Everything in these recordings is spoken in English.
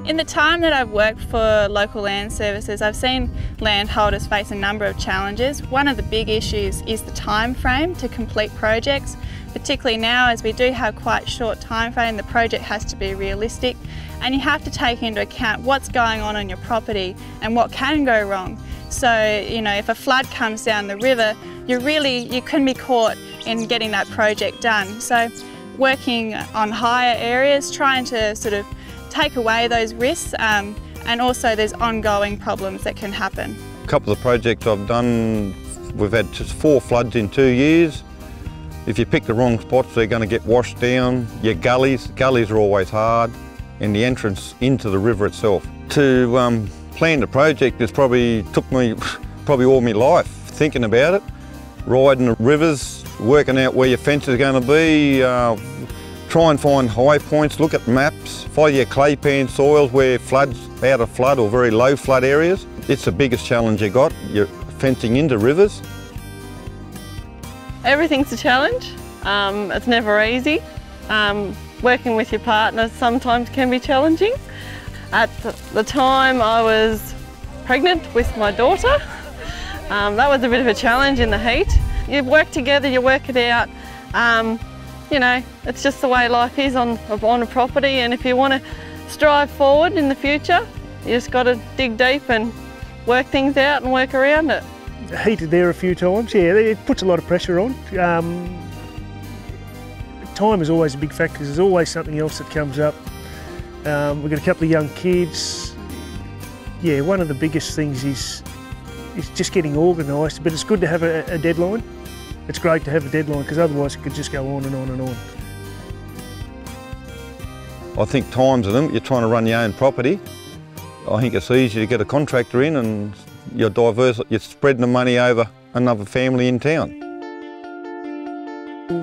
In the time that I've worked for local land services, I've seen landholders face a number of challenges. One of the big issues is the time frame to complete projects, particularly now as we do have quite short time frame. The project has to be realistic and you have to take into account what's going on your property and what can go wrong. So, you know, if a flood comes down the river, you can be caught in getting that project done. So working on higher areas, trying to sort of take away those risks, and also there's ongoing problems that can happen. A couple of the projects I've done, we've had just 4 floods in 2 years. If you pick the wrong spots, they're going to get washed down. Your gullies are always hard, and the entrance into the river itself. To plan the project, it's probably took me all my life thinking about it, riding the rivers, working out where your fence is going to be, try and find high points, look at maps, follow your clay pan soils where floods, out of flood or very low flood areas. It's the biggest challenge you got, you're fencing into rivers. Everything's a challenge, it's never easy. Working with your partner sometimes can be challenging. At the time I was pregnant with my daughter, that was a bit of a challenge in the heat. You work together, you work it out. You know, it's just the way life is on a property, and if you want to strive forward in the future, you just got to dig deep and work things out and work around it. Heated there a few times, yeah, it puts a lot of pressure on. Time is always a big factor, there's always something else that comes up. We've got a couple of young kids. Yeah, one of the biggest things is just getting organised, but it's good to have a deadline. It's great to have a deadline because otherwise it could just go on and on and on. I think time's a limit. You're trying to run your own property. I think it's easy to get a contractor in and you're spreading the money over another family in town.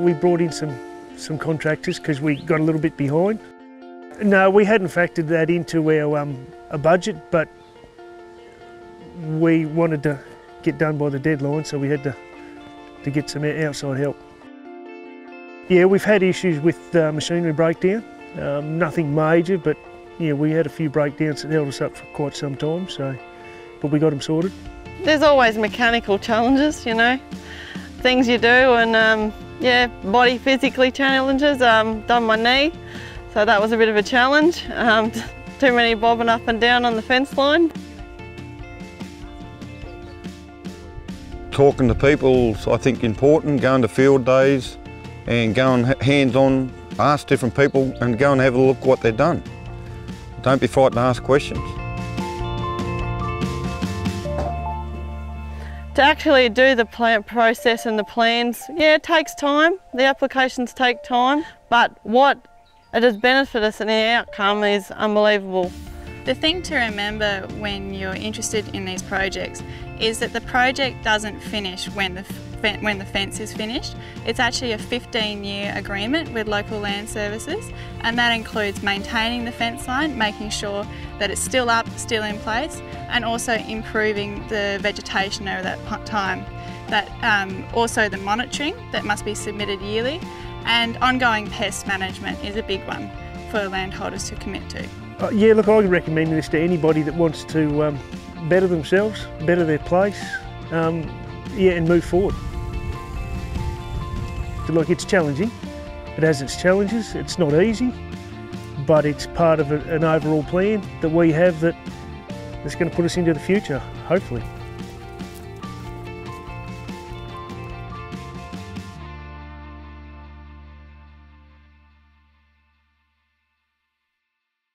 We brought in some contractors because we got a little bit behind. No, we hadn't factored that into our budget, but we wanted to get done by the deadline, so we had to get some outside help. Yeah, we've had issues with machinery breakdown, nothing major, but yeah, we had a few breakdowns that held us up for quite some time, but we got them sorted. There's always mechanical challenges, you know, things you do, and yeah, body physically challenges. Done my knee, so that was a bit of a challenge. Too many bobbing up and down on the fence line. Talking to people, I think, important, going to field days and going hands-on, ask different people and go and have a look what they've done. Don't be frightened to ask questions. To actually do the plant process and the plans, yeah, it takes time. The applications take time, but what it has benefited us and the outcome is unbelievable. The thing to remember when you're interested in these projects is that the project doesn't finish when the fence is finished. It's actually a 15-year agreement with local land services, and that includes maintaining the fence line, making sure that it's still up, still in place, and also improving the vegetation over that time. Also the monitoring that must be submitted yearly, and ongoing pest management is a big one for landholders to commit to. Yeah, look, I would recommend this to anybody that wants to better themselves, better their place, yeah, and move forward. Look, it's challenging. It has its challenges. It's not easy, but it's part of an overall plan that we have that's going to put us into the future, hopefully.